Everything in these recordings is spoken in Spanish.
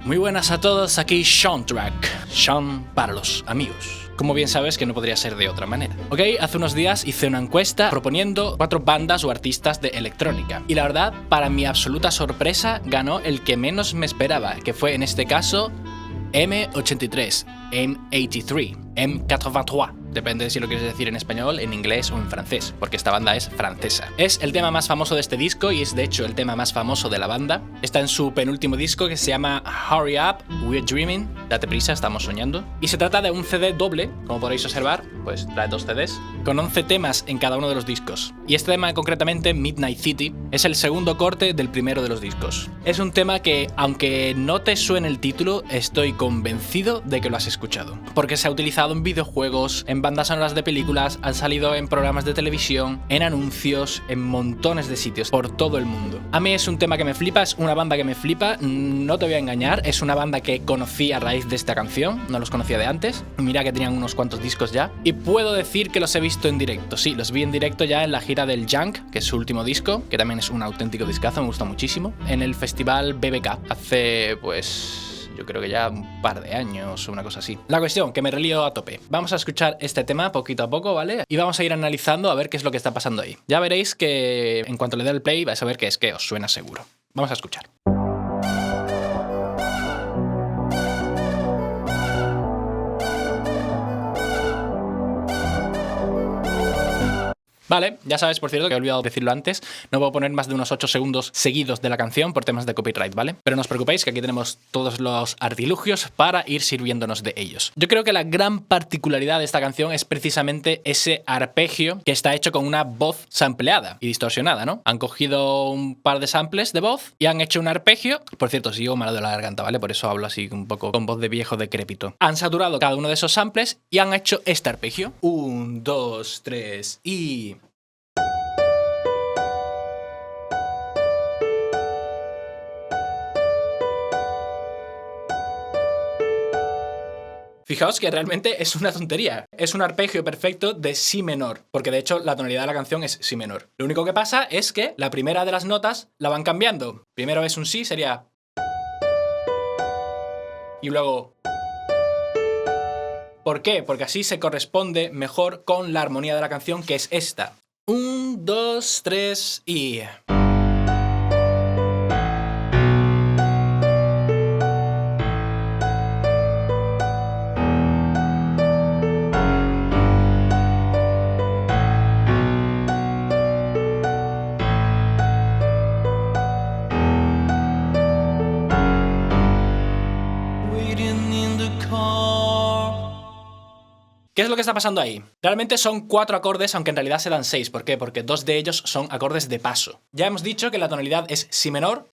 Muy buenas a todos, aquí Soundtrack, Sean para los amigos. Como bien sabes que no podría ser de otra manera. Ok, hace unos días hice una encuesta proponiendo 4 bandas o artistas de electrónica. Y la verdad, para mi absoluta sorpresa, ganó el que menos me esperaba, que fue en este caso M83, M83, M83. Depende de si lo quieres decir en español, en inglés o en francés, porque esta banda es francesa. Es el tema más famoso de este disco y es de hecho el tema más famoso de la banda. Está en su penúltimo disco que se llama Hurry Up, We're Dreaming. Date prisa, estamos soñando. Y se trata de un CD doble, como podréis observar, pues trae 2 CDs, con 11 temas en cada uno de los discos. Y este tema concretamente, Midnight City, es el segundo corte del primero de los discos. Es un tema que, aunque no te suene el título, estoy convencido de que lo has escuchado. Porque se ha utilizado en videojuegos, en bandas sonoras de películas, han salido en programas de televisión, en anuncios, en montones de sitios, por todo el mundo. A mí es un tema que me flipa, es una banda que me flipa, no te voy a engañar, es una banda que conocí a raíz de esta canción, no los conocía de antes, mira que tenían unos cuantos discos ya, y puedo decir que los he visto en directo, sí, los vi en directo ya en la gira del Junk, que es su último disco, que también es un auténtico discazo, me gusta muchísimo, en el festival BBK, hace pues... yo creo que ya un par de años o una cosa así. La cuestión, que me relío a tope. Vamos a escuchar este tema poquito a poco, ¿vale? Y vamos a ir analizando a ver qué es lo que está pasando ahí. Ya veréis que en cuanto le dé el play vais a ver que es que os suena seguro. Vamos a escuchar. Vale, ya sabes, por cierto, que he olvidado decirlo antes, no puedo poner más de unos 8 segundos seguidos de la canción por temas de copyright, ¿vale? Pero no os preocupéis que aquí tenemos todos los artilugios para ir sirviéndonos de ellos. Yo creo que la gran particularidad de esta canción es precisamente ese arpegio que está hecho con una voz sampleada y distorsionada, ¿no? Han cogido un par de samples de voz y han hecho un arpegio. Por cierto, sigo malo de la garganta, ¿vale? Por eso hablo así un poco con voz de viejo decrépito. Han saturado cada uno de esos samples y han hecho este arpegio. 1, 2, 3 y... Fijaos que realmente es una tontería. Es un arpegio perfecto de si menor, porque de hecho la tonalidad de la canción es si menor. Lo único que pasa es que la primera de las notas la van cambiando. Primero es un si, sería... y luego... ¿Por qué? Porque así se corresponde mejor con la armonía de la canción, que es esta. 1, 2, 3 y... ¿Qué es lo que está pasando ahí? Realmente son 4 acordes, aunque en realidad se dan 6. ¿Por qué? Porque 2 de ellos son acordes de paso. Ya hemos dicho que la tonalidad es si menor.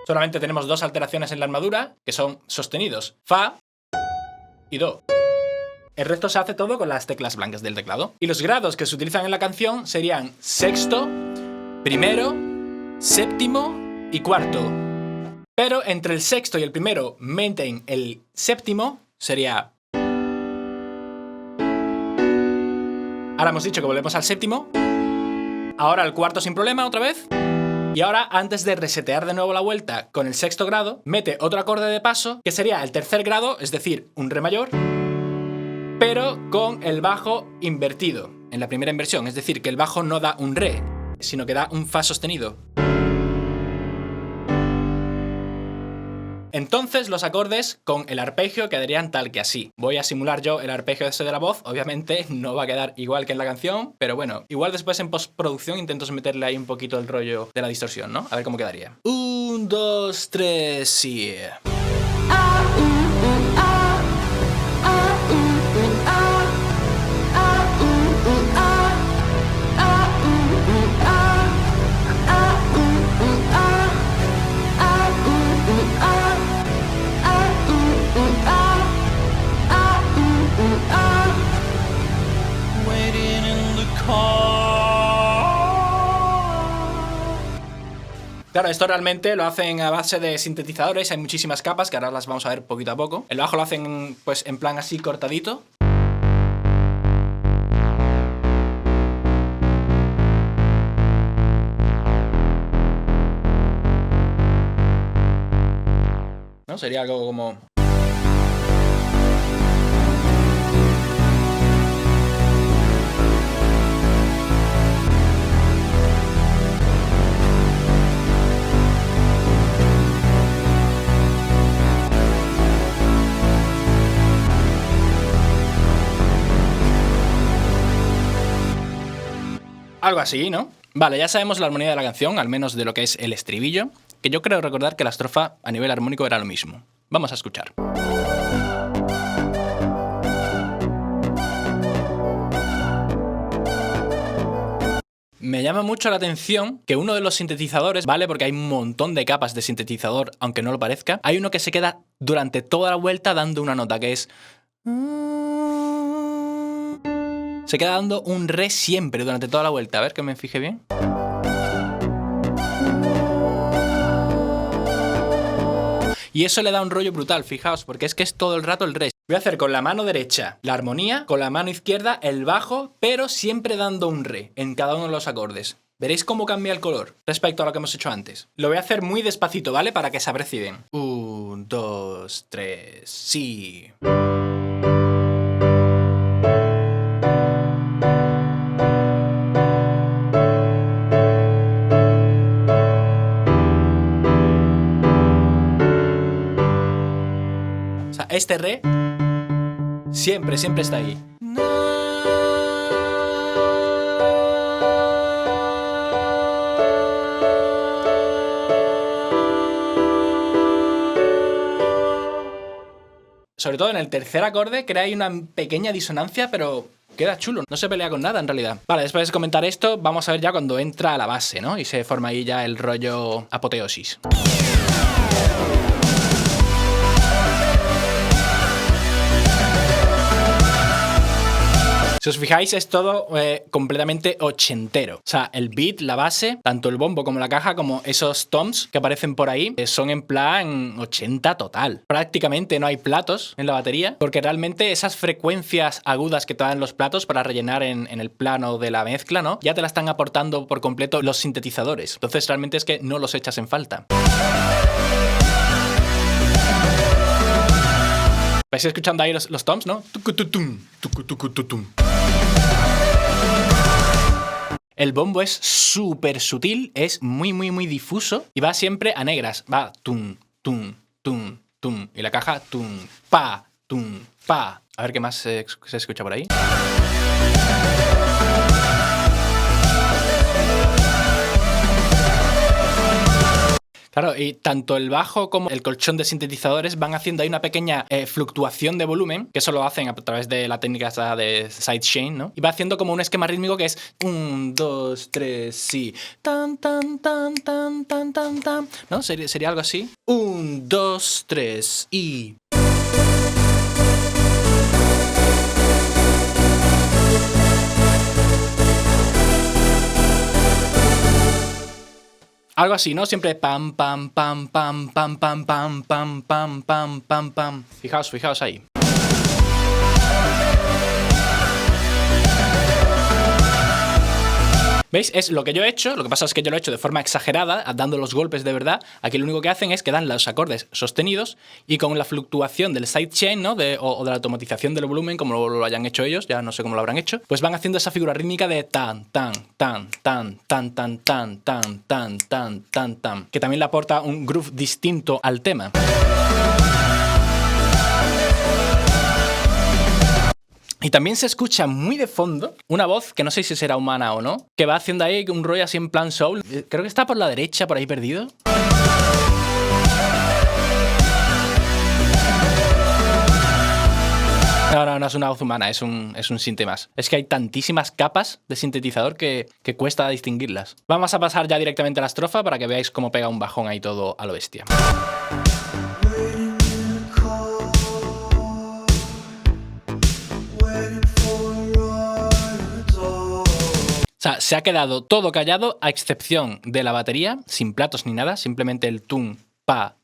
Solamente tenemos 2 alteraciones en la armadura, que son sostenidos, fa y do. El resto se hace todo con las teclas blancas del teclado. Y los grados que se utilizan en la canción serían sexto, primero, séptimo y cuarto. Pero entre el sexto y el primero meten el séptimo, sería... Ahora hemos dicho que volvemos al séptimo. Ahora al cuarto sin problema otra vez. Y ahora, antes de resetear de nuevo la vuelta con el sexto grado, mete otro acorde de paso, que sería el tercer grado, es decir, un re mayor, pero con el bajo invertido en la primera inversión. Es decir, que el bajo no da un re, sino que da un fa sostenido. Entonces los acordes con el arpegio quedarían tal que así. Voy a simular yo el arpegio ese de la voz, obviamente no va a quedar igual que en la canción, pero bueno, igual después en postproducción intento meterle ahí un poquito el rollo de la distorsión, ¿no? A ver cómo quedaría. 1, 2, 3 y... Claro, esto realmente lo hacen a base de sintetizadores, hay muchísimas capas que ahora las vamos a ver poquito a poco. El bajo lo hacen pues en plan así cortadito. ¿no? Sería algo como... Algo así, ¿no? Vale, ya sabemos la armonía de la canción, al menos de lo que es el estribillo, que yo creo recordar que la estrofa a nivel armónico era lo mismo. Vamos a escuchar. Me llama mucho la atención que uno de los sintetizadores, ¿vale? Porque hay un montón de capas de sintetizador, aunque no lo parezca. Hay uno que se queda durante toda la vuelta dando una nota, que es... Se queda dando un re siempre durante toda la vuelta. A ver que me fije bien. Y eso le da un rollo brutal, fijaos, porque es que es todo el rato el re. Voy a hacer con la mano derecha la armonía, con la mano izquierda el bajo, pero siempre dando un re en cada uno de los acordes. Veréis cómo cambia el color respecto a lo que hemos hecho antes. Lo voy a hacer muy despacito, ¿vale? Para que se aprecie bien. 1, 2, 3, sí. Este re siempre está ahí. Sobre todo en el tercer acorde crea ahí una pequeña disonancia, pero queda chulo, no se pelea con nada en realidad. Vale, después de comentar esto, vamos a ver ya cuando entra a la base, ¿no? Y se forma ahí ya el rollo apoteosis. Si os fijáis, es todo completamente ochentero. O sea, el beat, la base, tanto el bombo como la caja, como esos toms que aparecen por ahí, son en plan 80 total. Prácticamente no hay platos en la batería, porque realmente esas frecuencias agudas que te dan los platos para rellenar en el plano de la mezcla, ¿no? Ya te la están aportando por completo los sintetizadores. Entonces realmente es que no los echas en falta. ¿Vais escuchando ahí los toms, no? El bombo es súper sutil, es muy difuso y va siempre a negras. Va tum, tum, tum, tum. Y la caja tum, pa, tum, pa. A ver qué más se escucha por ahí. Claro, y tanto el bajo como el colchón de sintetizadores van haciendo ahí una pequeña fluctuación de volumen, que eso lo hacen a través de la técnica de sidechain, ¿no? Y va haciendo como un esquema rítmico que es 1, 2, 3, sí. Tan, tan, tan, tan, tan, tan, tan. ¿No? Sería algo así. 1, 2, 3 y... Algo así, ¿no? Siempre pam, pam, pam, pam, pam, pam, pam, pam, pam, pam, pam, pam. Fijaos ahí. ¿Veis? Es lo que yo he hecho, lo que pasa es que yo lo he hecho de forma exagerada, dando los golpes de verdad. Aquí lo único que hacen es que dan los acordes sostenidos y con la fluctuación del sidechain, ¿no? o de la automatización del volumen, como lo hayan hecho ellos, ya no sé cómo lo habrán hecho, pues van haciendo esa figura rítmica de tan, tan, tan, tan, tan, tan, tan, tan, tan, tan, tan, tan, que también le aporta un groove distinto al tema. Y también se escucha muy de fondo una voz, que no sé si será humana o no, que va haciendo ahí un rollo así en plan soul. Creo que está por la derecha, por ahí perdido. No es una voz humana, es un sinte más. Es que hay tantísimas capas de sintetizador que cuesta distinguirlas. Vamos a pasar ya directamente a la estrofa para que veáis cómo pega un bajón ahí todo a lo bestia. O sea, se ha quedado todo callado a excepción de la batería, sin platos ni nada, simplemente el tum, pa,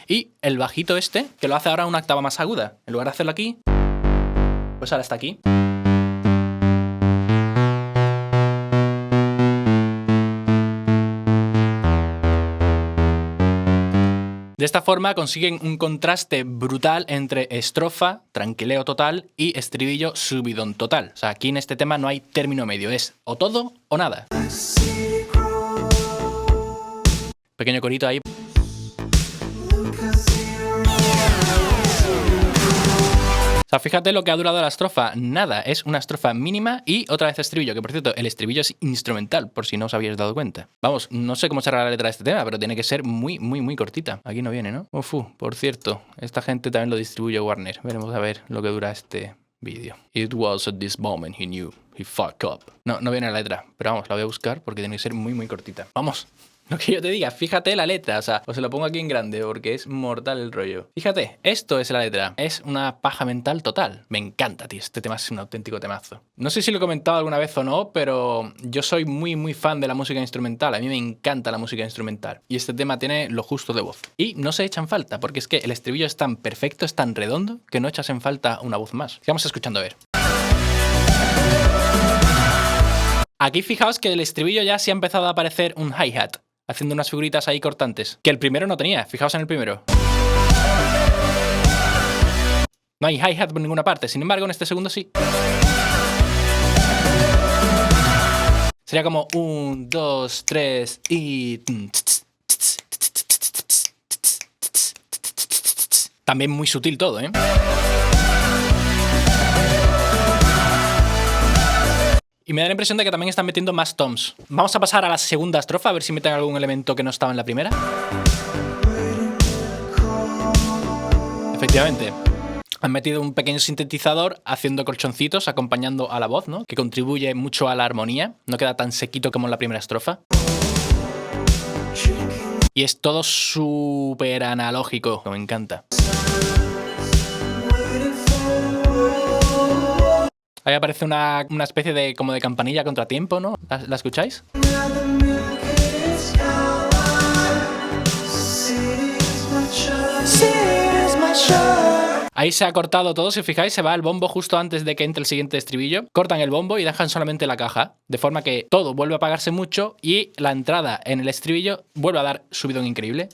y el bajito este, que lo hace ahora una octava más aguda. En lugar de hacerlo aquí, pues ahora está aquí. De esta forma consiguen un contraste brutal entre estrofa, tranquileo total, y estribillo, subidón total. O sea, aquí en este tema no hay término medio, es o todo o nada. Pequeño corito ahí. O sea, fíjate lo que ha durado la estrofa. Nada, es una estrofa mínima y otra vez estribillo, que por cierto, el estribillo es instrumental, por si no os habíais dado cuenta. Vamos, no sé cómo será la letra de este tema, pero tiene que ser muy, muy, muy cortita. Aquí no viene, ¿no? Por cierto, esta gente también lo distribuye Warner. Veremos a ver lo que dura este vídeo. It was at this moment he knew he fucked up. No viene la letra, pero vamos, la voy a buscar porque tiene que ser muy, muy cortita. Vamos. Lo que yo te diga, fíjate la letra, o sea, os lo pongo aquí en grande porque es mortal el rollo. Fíjate, esto es la letra, es una paja mental total. Me encanta, tío, este tema es un auténtico temazo. No sé si lo he comentado alguna vez o no, pero yo soy muy, muy fan de la música instrumental. A mí me encanta la música instrumental. Y este tema tiene lo justo de voz. Y no se echan falta, porque es que el estribillo es tan perfecto, es tan redondo, que no echas en falta una voz más. Sigamos escuchando a ver. Aquí fijaos que el estribillo ya se ha empezado a aparecer un hi-hat, haciendo unas figuritas ahí cortantes, que el primero no tenía. Fijaos en el primero. No hay hi-hat por ninguna parte, sin embargo en este segundo sí. Sería como 1, 2, 3 y... También muy sutil todo, ¿eh? Y me da la impresión de que también están metiendo más toms. Vamos a pasar a la segunda estrofa, a ver si meten algún elemento que no estaba en la primera. Efectivamente. Han metido un pequeño sintetizador haciendo colchoncitos, acompañando a la voz, ¿no? Que contribuye mucho a la armonía. No queda tan sequito como en la primera estrofa. Y es todo súper analógico. Me encanta. Ahí aparece una especie de como de campanilla contratiempo, ¿no? ¿La escucháis? Ahí se ha cortado todo, si os fijáis, se va el bombo justo antes de que entre el siguiente estribillo. Cortan el bombo y dejan solamente la caja, de forma que todo vuelve a apagarse mucho y la entrada en el estribillo vuelve a dar subidón increíble.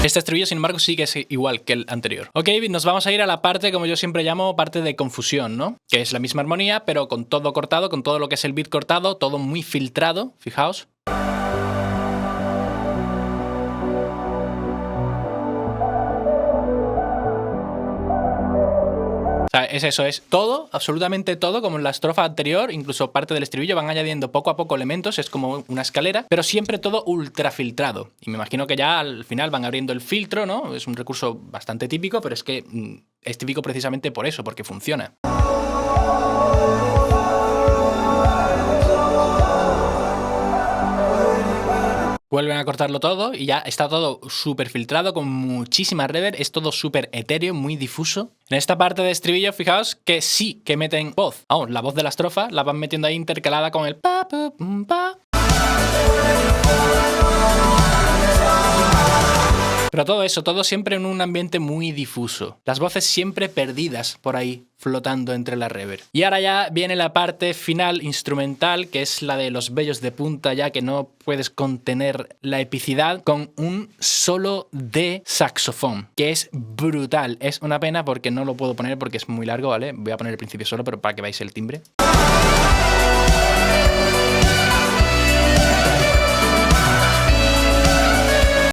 Este estribillo, sin embargo, sí que es igual que el anterior. Ok, nos vamos a ir a la parte, como yo siempre llamo, parte de confusión, ¿no? Que es la misma armonía, pero con todo cortado, con todo lo que es el beat cortado, todo muy filtrado, fijaos. O sea, es eso, es todo, absolutamente todo, como en la estrofa anterior, incluso parte del estribillo, van añadiendo poco a poco elementos, es como una escalera, pero siempre todo ultra filtrado. Y me imagino que ya al final van abriendo el filtro, ¿no? Es un recurso bastante típico, pero es que es típico precisamente por eso, porque funciona. Vuelven a cortarlo todo y ya está todo súper filtrado, con muchísima reverb, es todo súper etéreo, muy difuso. En esta parte de estribillo, fijaos que sí que meten voz. Vamos, la voz de la estrofa la van metiendo ahí intercalada con el pa, pa, pa. Pero todo eso, todo siempre en un ambiente muy difuso. Las voces siempre perdidas por ahí, flotando entre la reverb. Y ahora ya viene la parte final instrumental, que es la de los vellos de punta, ya que no puedes contener la epicidad, con un solo de saxofón, que es brutal. Es una pena porque no lo puedo poner porque es muy largo, ¿vale? Voy a poner el principio solo, pero para que veáis el timbre.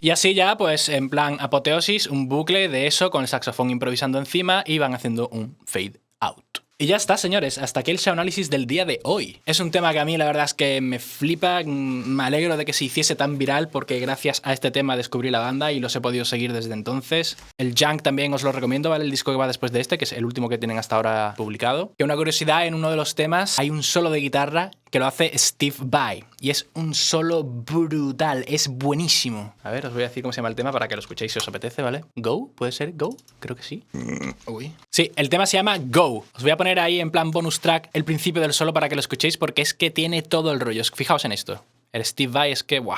Y así ya, pues en plan apoteosis, un bucle de eso con el saxofón improvisando encima y van haciendo un fade out. Y ya está, señores, hasta aquí el Shaun Análisis del día de hoy. Es un tema que a mí la verdad es que me flipa, me alegro de que se hiciese tan viral porque gracias a este tema descubrí la banda y los he podido seguir desde entonces. El Junk también os lo recomiendo, ¿vale? El disco que va después de este, que es el último que tienen hasta ahora publicado. Que una curiosidad, en uno de los temas hay un solo de guitarra que lo hace Steve Vai y es un solo brutal, es buenísimo. A ver, os voy a decir cómo se llama el tema para que lo escuchéis si os apetece, ¿vale? Go, ¿puede ser Go? Creo que sí. Uy. Sí, el tema se llama Go. Os voy a poner ahí en plan bonus track el principio del solo para que lo escuchéis porque es que tiene todo el rollo. Fijaos en esto. El Steve Vai es que, ¡guau!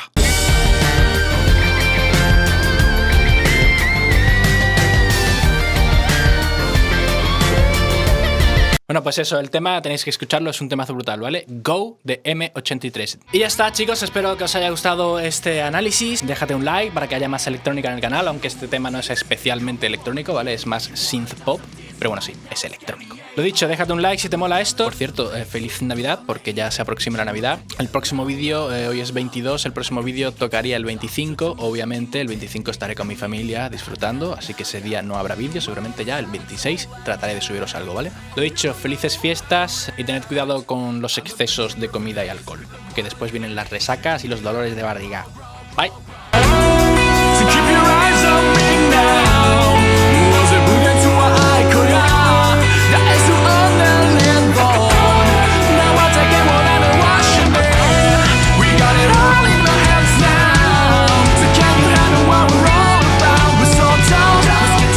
Bueno, pues eso, el tema tenéis que escucharlo, es un temazo brutal, ¿vale? Go de M83. Y ya está, chicos, espero que os haya gustado este análisis. Déjate un like para que haya más electrónica en el canal, aunque este tema no es especialmente electrónico, ¿vale? Es más synth pop, pero bueno, sí, es electrónico. Lo dicho, déjate un like si te mola esto. Por cierto, feliz Navidad, porque ya se aproxima la Navidad. El próximo vídeo, hoy es 22, el próximo vídeo tocaría el 25. Obviamente, el 25 estaré con mi familia disfrutando, así que ese día no habrá vídeo, seguramente ya el 26 trataré de subiros algo, ¿vale? Lo dicho, felices fiestas y tened cuidado con los excesos de comida y alcohol, que después vienen las resacas y los dolores de barriga. Bye.